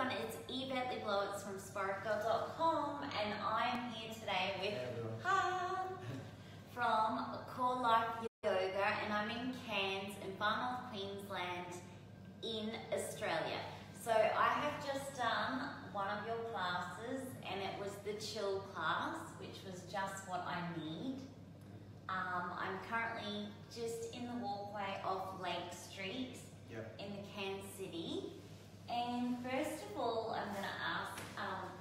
everyone, it's It's from SPAITGIRL.com, and I'm here today with Han from Core Life Yoga, and I'm in Cairns in far north Queensland in Australia. So I have just done one of your classes, and it was the chill class, which was just what I need. I'm currently just in the walkway of Lake Street in the Cairns City. And first of all, I'm going to ask,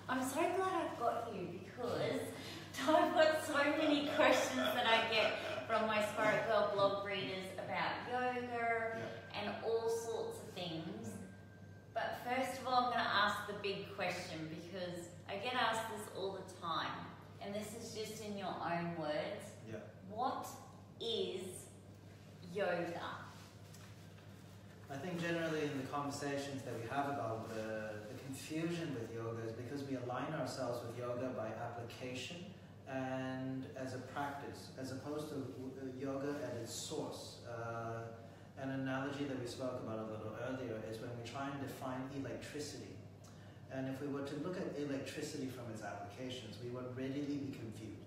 I'm so glad I've got you because I've got so many questions that I get from my Spirit Girl blog readers about yoga and all sorts of things. But first of all, I'm going to ask the big question because I get asked this all the time, and this is just in your own words. What is yoga? I think generally in the conversations that we have about the confusion with yoga is because we align ourselves with yoga by application and as a practice, as opposed to yoga at its source. An analogy that we spoke about a little earlier is when we try and define electricity. And if we were to look at electricity from its applications, we would readily be confused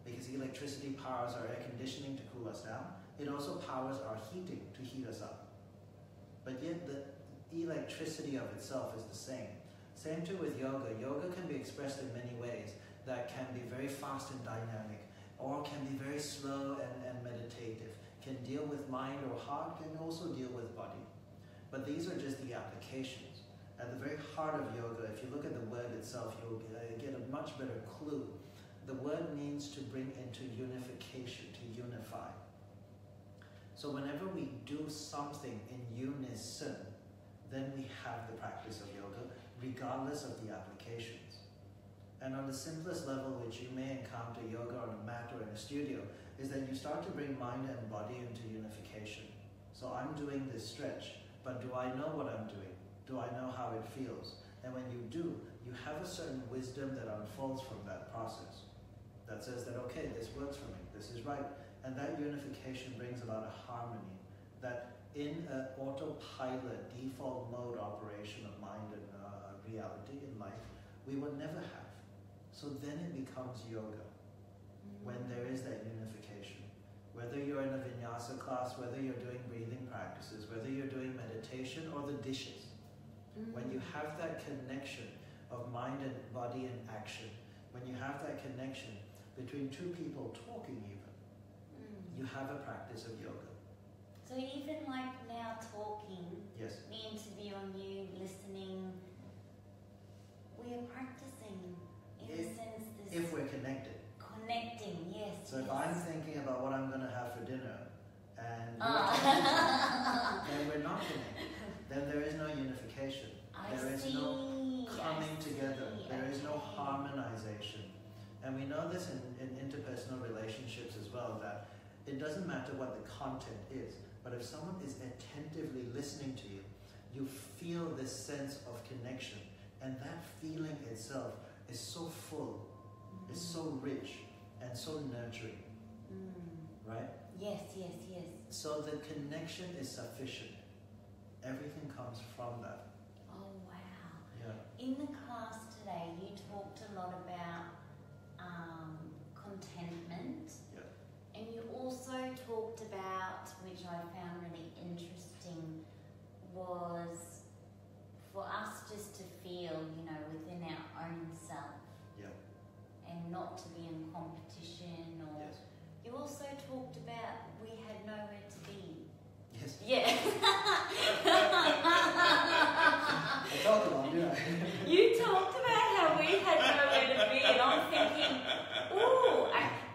because electricity powers our air conditioning to cool us down. It also powers our heating to heat us up. But yet the electricity of itself is the same. Same too with yoga. Yoga can be expressed in many ways that can be very fast and dynamic, or can be very slow and meditative, can deal with mind or heart, can also deal with body. But these are just the applications. At the very heart of yoga, if you look at the word itself, you'll get a much better clue. The word means to bring into unification, to unify. So whenever we do something in unison, then we have the practice of yoga, regardless of the applications. And on the simplest level, which you may encounter yoga on a mat or in a studio, is that you start to bring mind and body into unification. So I'm doing this stretch, but do I know what I'm doing? Do I know how it feels? And when you do, you have a certain wisdom that unfolds from that process. That says that, okay, this works for me, this is right. And that unification brings about a harmony that in an autopilot, default mode operation of mind and reality in life, we would never have. So then it becomes yoga, when there is that unification. Whether you're in a vinyasa class, whether you're doing breathing practices, whether you're doing meditation or the dishes, when you have that connection of mind and body and action, when you have that connection between two people talking even, you have a practice of yoga. So even like now talking, me interviewing you, listening, we are practicing in a sense this... If we're connected. Connecting, yes. So if I'm thinking about what I'm going to have for dinner, and then we're not connected. Then there is no unification. There is no coming together. There is no harmonization. And we know this in interpersonal relationships as well, that it doesn't matter what the content is, but if someone is attentively listening to you, you feel this sense of connection, and that feeling itself is so full, is so rich, and so nurturing, right? Yes. So the connection is sufficient. Everything comes from that. Oh, wow. Yeah. In the class today, you talked a lot about contentment. And you also talked about, which I found really interesting, was for us just to feel, within our own self. And not to be in competition or... You also talked about we had nowhere to be. Yes. Yeah. I talked about it, yeah. You talked about how we had nowhere to be, and I'm thinking,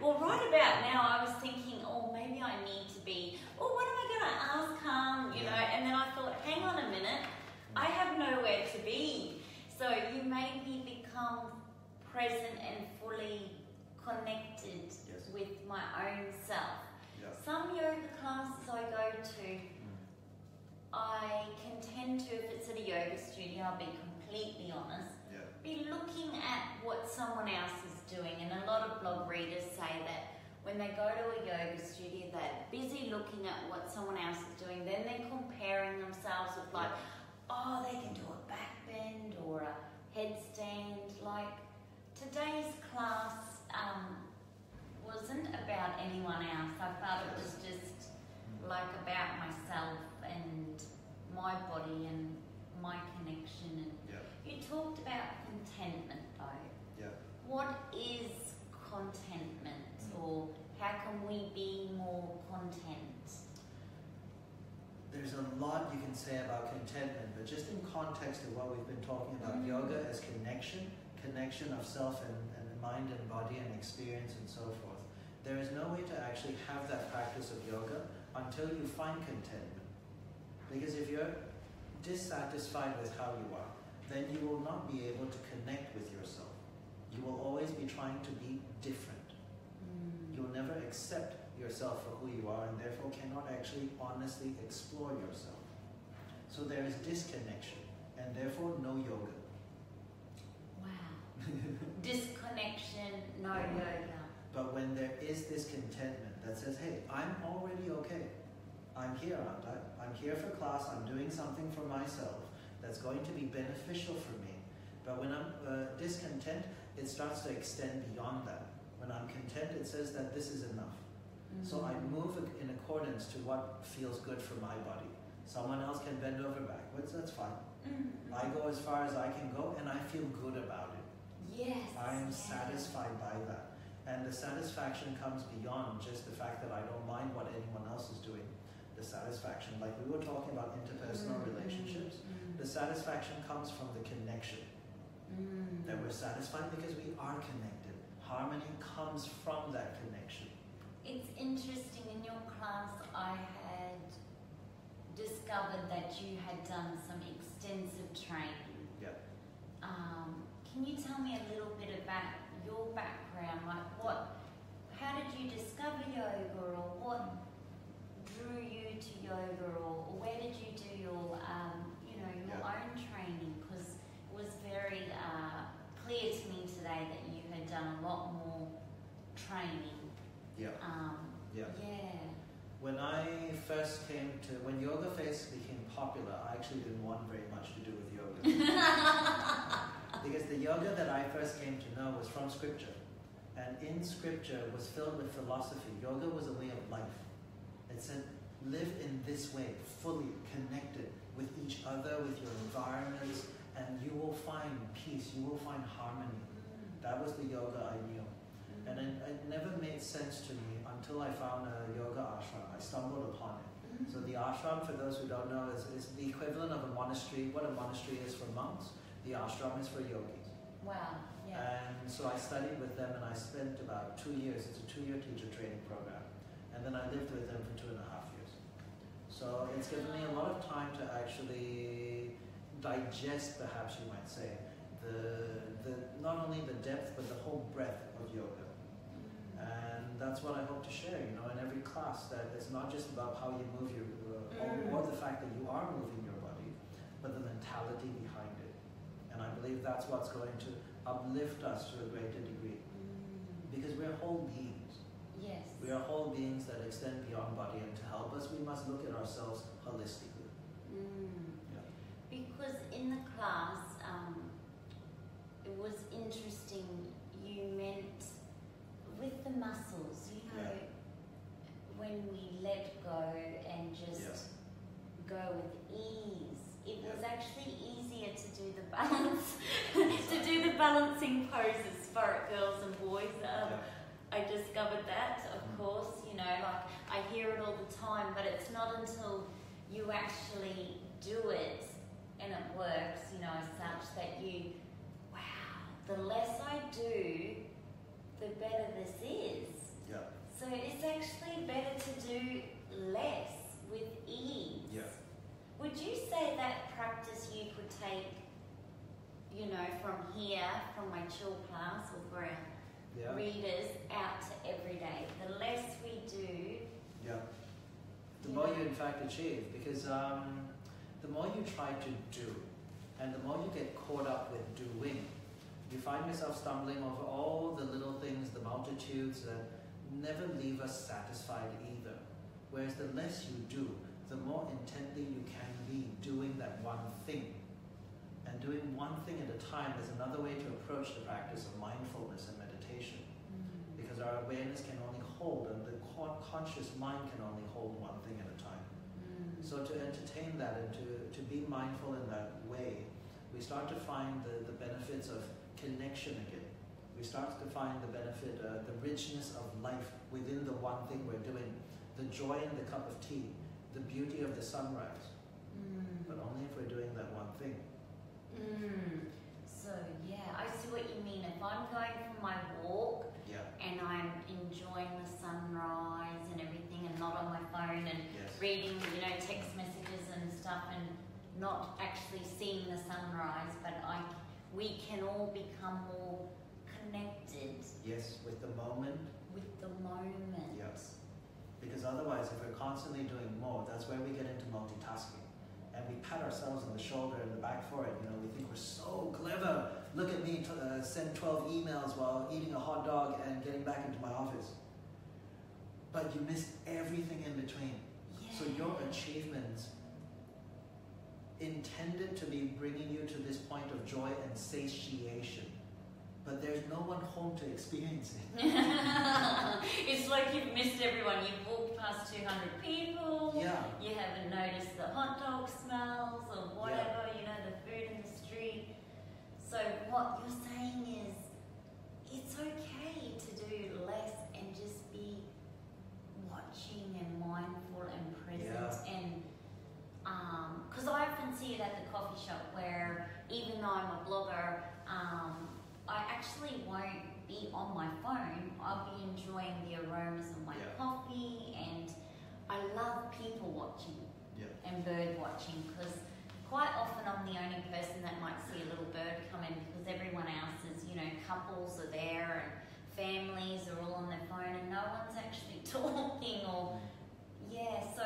well, right about now I was thinking, maybe I need to be, what am I going to ask Han, and then I thought, hang on a minute, I have nowhere to be. So you made me become present and fully connected with my own self. Some yoga classes I go to, I can tend to, if it's at a yoga studio, I'll be completely honest, be looking at what someone else is doing. And a lot of blog readers say that when they go to a yoga studio, they're busy looking at what someone else is doing. Then they're comparing themselves with like, they can do a back bend or connection. And Yeah. you talked about contentment though. Yeah. What is contentment, or how can we be more content? There's a lot you can say about contentment, but just in context of what we've been talking about, yoga as connection of self and mind and body and experience and so forth. There is no way to actually have that practice of yoga until you find contentment. Because if you're dissatisfied with how you are, then you will not be able to connect with yourself. You will always be trying to be different. You will never accept yourself for who you are, and therefore cannot actually honestly explore yourself. So there is disconnection, and therefore no yoga. Wow. Disconnection, no yoga. But when there is this contentment that says, hey, I'm already okay. I'm here, aren't I? I'm here for class, I'm doing something for myself that's going to be beneficial for me. But when I'm discontent, it starts to extend beyond that. When I'm content, it says that this is enough. So I move in accordance to what feels good for my body. Someone else can bend over backwards, that's fine. I go as far as I can go, and I feel good about it. Yes. I am satisfied by that. And the satisfaction comes beyond just the fact that I don't mind what anyone else is doing. The satisfaction, like we were talking about interpersonal relationships, the satisfaction comes from the connection. That we're satisfied because we are connected. Harmony comes from that connection. It's interesting, in your class I had discovered that you had done some extensive training. Yeah. Can you tell me a little bit about your background? Like how did you discover yoga, or what drew you to yoga, or where did you do your your own training? Because it was very clear to me today that you had done a lot more training. Yeah. Yeah. When when yoga became popular, I actually didn't want very much to do with yoga. Because the yoga that I first came to know was from scripture. And in scripture was filled with philosophy. Yoga was a way of life. It said, live in this way, fully connected with each other, with your environments, and you will find peace, you will find harmony. That was the yoga I knew. And it never made sense to me until I found a yoga ashram. I stumbled upon it. So the ashram, for those who don't know, is the equivalent of a monastery. What a monastery is for monks, the ashram is for yogis. Wow. Yeah. And so I studied with them, and I spent about 2 years. It's a 2-year teacher training program. And then I lived with them for 2.5 years. So it's given me a lot of time to actually digest, perhaps you might say, not only the depth, but the whole breadth of yoga. And that's what I hope to share, in every class, that it's not just about how you move or the fact that you are moving your body, but the mentality behind it. And I believe that's what's going to uplift us to a greater degree. Because we're whole beings. Yes. We are whole beings that extend beyond body, and to help us, we must look at ourselves holistically. Yeah. Because in the class, it was interesting, you meant with the muscles, when we let go and just go with ease, it was actually easier to do the balance, to do the balancing poses for girls and boys. I discovered that, of course, like I hear it all the time, but it's not until you actually do it and it works, such that the less I do, the better this is. Yeah. So it's actually better to do less with ease. Yeah. Would you say that practice you could take, from here, from my chill class or for our readers, out to every day? The less we do, the more you in fact achieve, because the more you try to do, and the more you get caught up with doing, you find yourself stumbling over all the little things, the multitudes that never leave us satisfied either. Whereas the less you do, the more intently you can be doing that one thing. And doing one thing at a time is another way to approach the practice of mindfulness and meditation. Because our awareness can only hold, and the conscious mind can only hold one thing at a time. So to entertain that and to be mindful in that way we start to find the benefits of connection again. We start to find the benefit, the richness of life within the one thing we're doing, the joy in the cup of tea, the beauty of the sunrise. But only if we're doing that one thing. So yeah, I see what you mean. If I'm going for my walk and I'm enjoying the sunrise and everything and not on my phone and reading, text messages and stuff and not actually seeing the sunrise, but we can all become more connected. Yes, with the moment. With the moment. Yes. Because otherwise, if we're constantly doing more, that's where we get into multitasking. And we pat ourselves on the shoulder and the back for it. We think we're so clever. Look at me send 12 emails while eating a hot dog and getting back into my office. But you missed everything in between. So your achievements intended to be bringing you to this point of joy and satiation. But there's no one home to experience it. It's like you've missed everyone. You've walked past 200 people. You haven't noticed the hot dog smells or whatever, the food in the street. So what you're saying is it's okay to do less and just be watching and mindful and present. And because I often see it at the coffee shop where even though I'm a blogger, I actually won't be on my phone. I'll be enjoying the aromas of my coffee, and I love people watching and bird watching, because quite often I'm the only person that might see a little bird come in, because everyone else is, couples are there and families are all on their phone and no one's actually talking or, so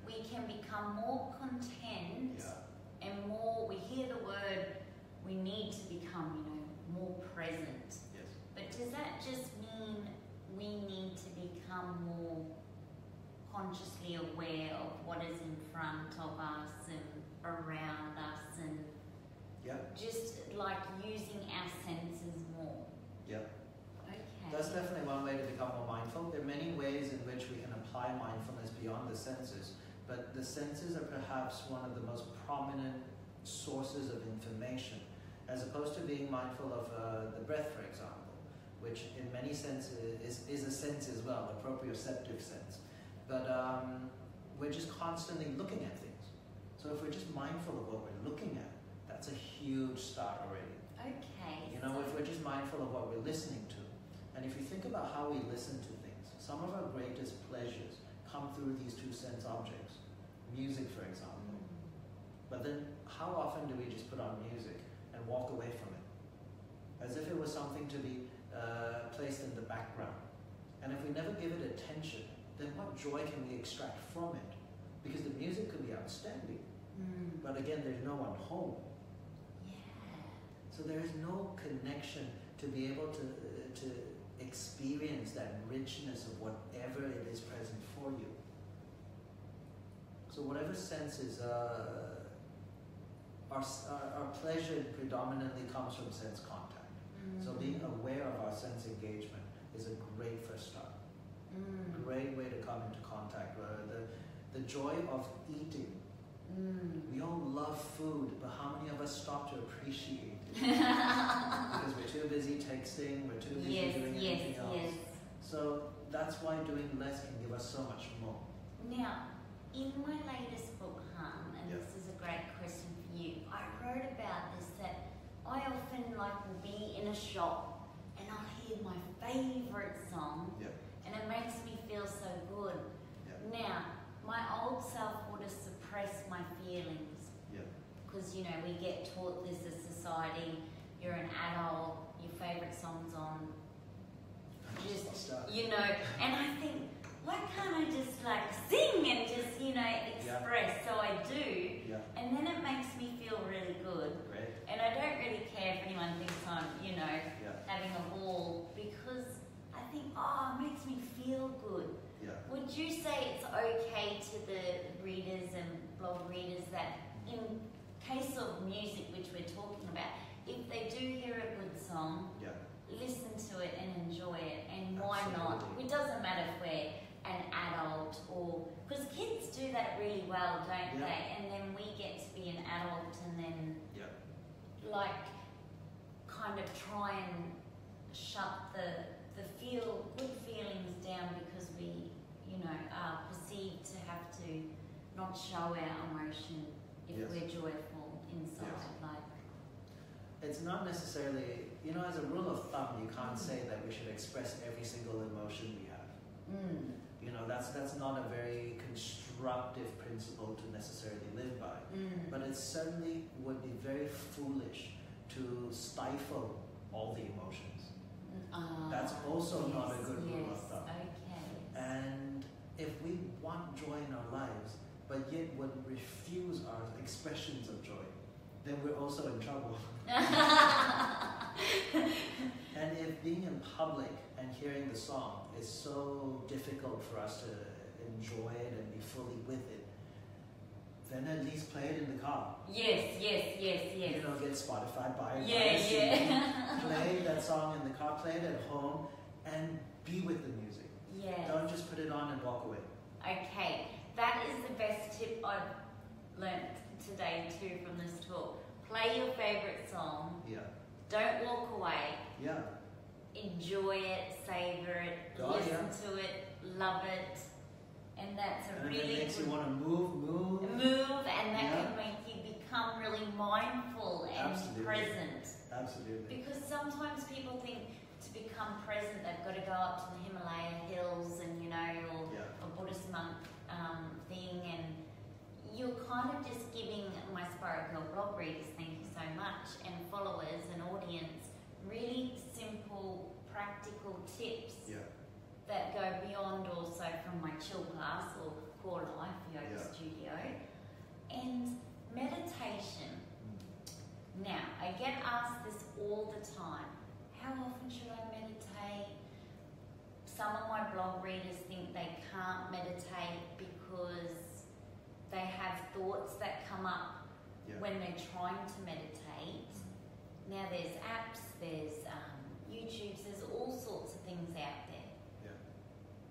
we can become more content and more, we hear the word, we need to become, more present. But does that just mean we need to become more consciously aware of what is in front of us and around us and just like using our senses more? Okay. That's definitely one way to become more mindful. There are many ways in which we can apply mindfulness beyond the senses, but the senses are perhaps one of the most prominent sources of information, as opposed to being mindful of the breath, for example, which in many senses is a sense as well, a proprioceptive sense. But we're just constantly looking at things. So if we're just mindful of what we're looking at, that's a huge start already. Okay. If we're just mindful of what we're listening to, and if you think about how we listen to things, some of our greatest pleasures come through these two sense objects. Music, for example. But then how often do we just put on music and walk away from it, as if it was something to be placed in the background? And if we never give it attention, then what joy can we extract from it? Because the music could be outstanding, but again, there's no one home. So there is no connection to be able to experience that richness of whatever it is present for you. So whatever senses our pleasure predominantly comes from sense contact. So being aware of our sense engagement is a great first start. Great way to come into contact. The joy of eating. We all love food, but how many of us stop to appreciate it? Because we're too busy texting, we're too busy doing anything else. So that's why doing less can give us so much more. Now, in my latest book, Han, and this is a great question for you, I wrote about this, that I often will be in a shop and I'll hear my favourite song and it makes me feel so good. Now, my old self would have suppressed my feelings because, we get taught this as society, you're an adult, your favourite song's on, and I think, why can't I just sing and just, express? So I do, and then it makes me feel really good. Great. And I don't really care if anyone thinks I'm, having a ball, because I think, it makes me feel good. Would you say it's okay to the readers and blog readers that in case of music, which we're talking about, if they do hear a good song, listen to it and enjoy it, and why not? It doesn't matter if we're an adult or, because kids do that really well, don't they? And then we get to be an adult and then like kind of try and shut the good feelings down because we, you know, are perceived to have to not show our emotion if we're joyful inside. Like, it's not necessarily, you know, as a rule of thumb, you can't say that we should express every single emotion we have. You know, that's not a very constructive principle to necessarily live by. But it certainly would be very foolish to stifle all the emotions. That's also not a good rule of thumb. And if we want joy in our lives, but yet would refuse our expressions of joy, then we're also in trouble. And if being in public and hearing the song is so difficult for us to enjoy it and be fully with it, then at least play it in the car. Yes. You know, get Spotify, buy it, Yeah. play that song in the car, play it at home, and be with the music. Yes. Don't just put it on and walk away. Okay, that is the best tip I've learnt today too from this talk. Play your favourite song. Yeah. Don't walk away. Yeah. Enjoy it, savour it, listen to it, love it. And that's a and really it makes good you want to move, and that can make you become really mindful and present. Absolutely. Because sometimes people think to become present they've got to go up to the Himalaya hills and, you know, or a Buddhist monk thing, and you're kind of just giving my SPAITGIRL blog readers, thank you so much, and followers and audience, really simple, practical tips that go beyond also from my chill class or core life yoga studio. And meditation. Now, I get asked this all the time. How often should I meditate? Some of my blog readers think they can't meditate because they have thoughts that come up when they're trying to meditate. Now there's apps, there's YouTubes, there's all sorts of things out there.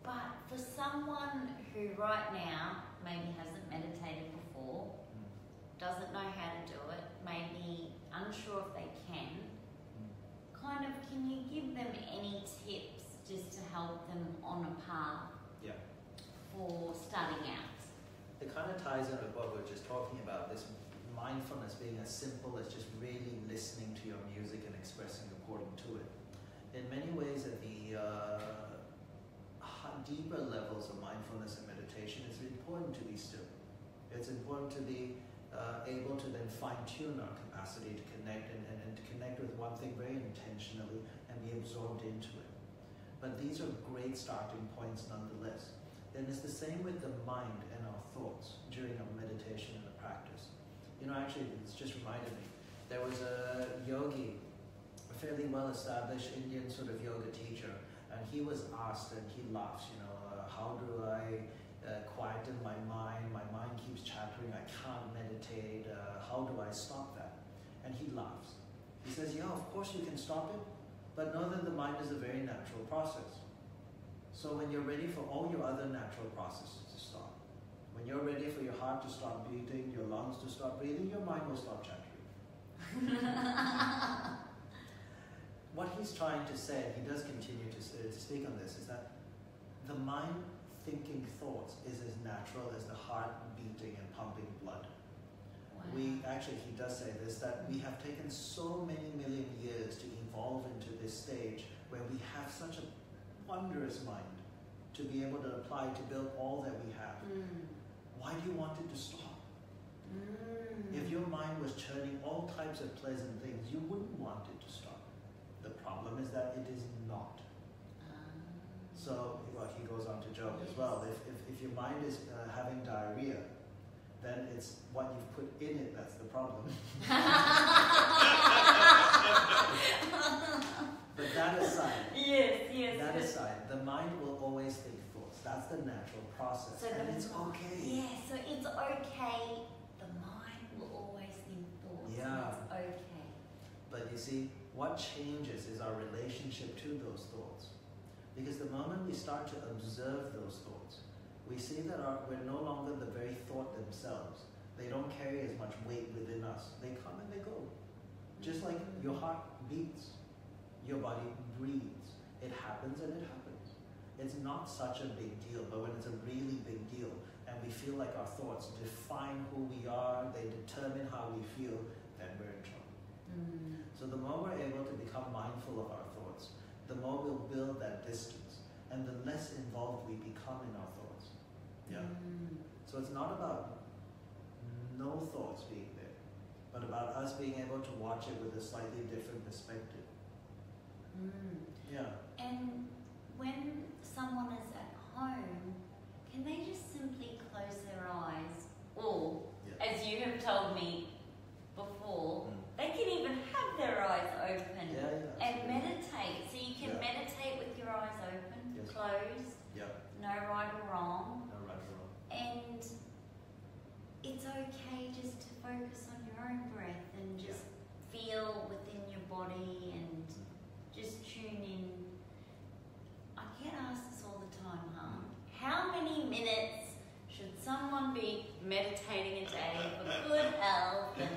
But for someone who right now maybe hasn't meditated before, doesn't know how to do it, maybe unsure if they can, kind of, can you give them any tips just to help them on a path for starting out? It kind of ties in with what we were just talking about, this mindfulness being as simple as just really listening to your music and expressing according to it. In many ways, at the deeper levels of mindfulness and meditation, it's important to be still. It's important to be able to then fine-tune our capacity to connect and to connect with one thing very intentionally and be absorbed into it. But these are great starting points nonetheless. And it's the same with the mind and our thoughts during our meditation and the practice. You know, actually, it's just reminded me, there was a yogi, a fairly well-established Indian sort of yoga teacher, and he was asked, and he laughs, you know, how do I quieten my mind? My mind keeps chattering, I can't meditate, how do I stop that? And he laughs. He says, yeah, of course you can stop it, but know that the mind is a very natural process. So when you're ready for all your other natural processes to stop, when you're ready for your heart to stop beating, your lungs to stop breathing, your mind will stop chattering. What he's trying to say, and he does continue to speak on this, is that the mind thinking thoughts is as natural as the heart beating and pumping blood. Wow. We actually, he does say this, that we have taken so many million years to evolve into this stage where we have such a wondrous mind to be able to apply to build all that we have. Why do you want it to stop? If your mind was churning all types of pleasant things, you wouldn't want it to stop. The problem is that it is not. So, well, he goes on to joke as well. If your mind is having diarrhea, then it's what you've put in it that's the problem. But that aside, that aside, the mind will always think thoughts. That's the natural process, so and it's okay. Yeah, so it's okay. The mind will always think thoughts. Yeah. It's okay. But you see, what changes is our relationship to those thoughts. Because the moment we start to observe those thoughts, we see that we're no longer the very thought themselves. They don't carry as much weight within us. They come and they go. Just like your heart beats, your body breathes. It happens and it happens. It's not such a big deal, but when it's a really big deal and we feel like our thoughts define who we are, they determine how we feel, then we're in trouble. So the more we're able to become mindful of our thoughts, the more we'll build that distance and the less involved we become in our thoughts. Yeah. So it's not about no thoughts being there, but about us being able to watch it with a slightly different perspective. Yeah. And when someone is at home, can they just simply close their eyes? Or, as you have told me before, they can even have their eyes open and meditate. So you can meditate with your eyes open, closed, no right or wrong. No right or wrong. And it's okay just to focus on your own breath and just feel within your body and just tune in. I get asked this all the time, how many minutes should someone be meditating a day for good health and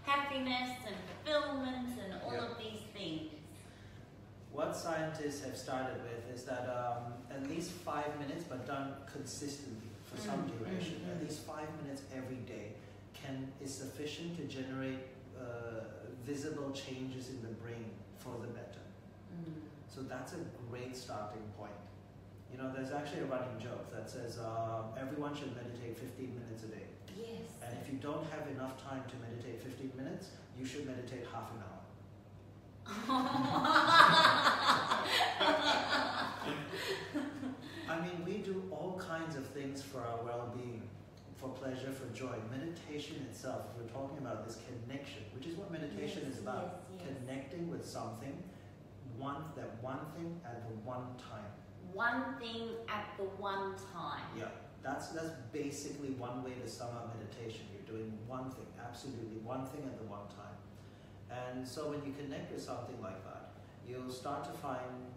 happiness and fulfillment and all of these things? What scientists have started with is that at least 5 minutes, but done consistently for some duration, at least 5 minutes every day is sufficient to generate visible changes in the brain for the better. So that's a great starting point. You know, there's actually a running joke that says everyone should meditate 15 minutes a day. Yes. And if you don't have enough time to meditate 15 minutes, you should meditate half an hour. I mean, we do all kinds of things for our well-being, for pleasure, for joy. Meditation itself, if we're talking about this connection, which is what meditation is about, connecting with something, that one thing at the one time. One thing at the one time. Yeah, that's basically one way to sum up meditation. You're doing one thing, absolutely one thing at the one time. And so when you connect with something like that, you'll start to find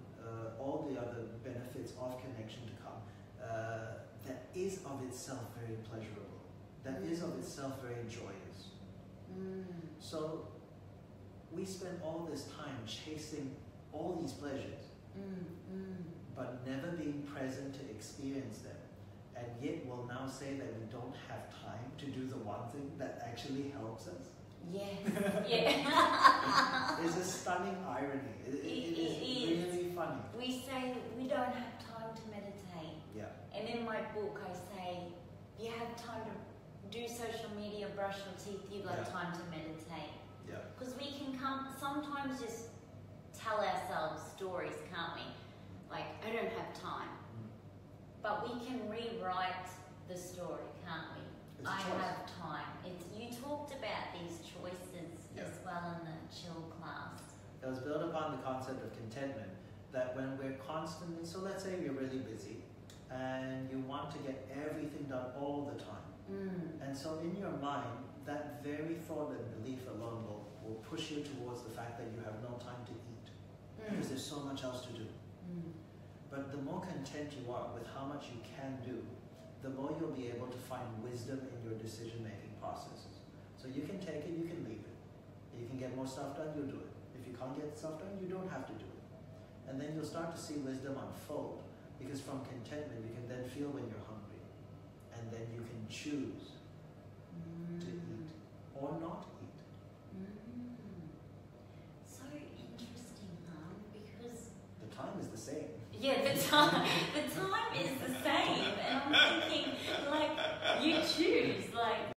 all the other benefits of connection to come. That is of itself very pleasurable. That is of itself very joyous. So we spend all this time chasing all these pleasures, but never being present to experience them. And yet we'll now say that we don't have time to do the one thing that actually helps us. Yes. It's a stunning irony. It is really funny. We say we don't have time to meditate. Yeah. And in my book I say, you have time to do social media, brush your teeth, you've got time to meditate. Yeah. Because we can sometimes just tell ourselves stories, can't we? Like, I don't have time. But we can rewrite the story, can't we? I have time. You talked about these choices as well in the chill class. It was built upon the concept of contentment, that when we're constantly, so let's say you're really busy and you want to get everything done all the time. And so in your mind, that very thought and belief alone will push you towards the fact that you have no time to eat because there's so much else to do. But the more content you are with how much you can do, the more you'll be able to find wisdom in your decision-making processes. So you can take it, you can leave it. You can get more stuff done, you'll do it. If you can't get stuff done, you don't have to do it. And then you'll start to see wisdom unfold, because from contentment, you can then feel when you're hungry. And then you can choose to eat or not eat. So interesting, because the time is the same. Yeah, the time is the same, and I'm thinking, like, you choose, like,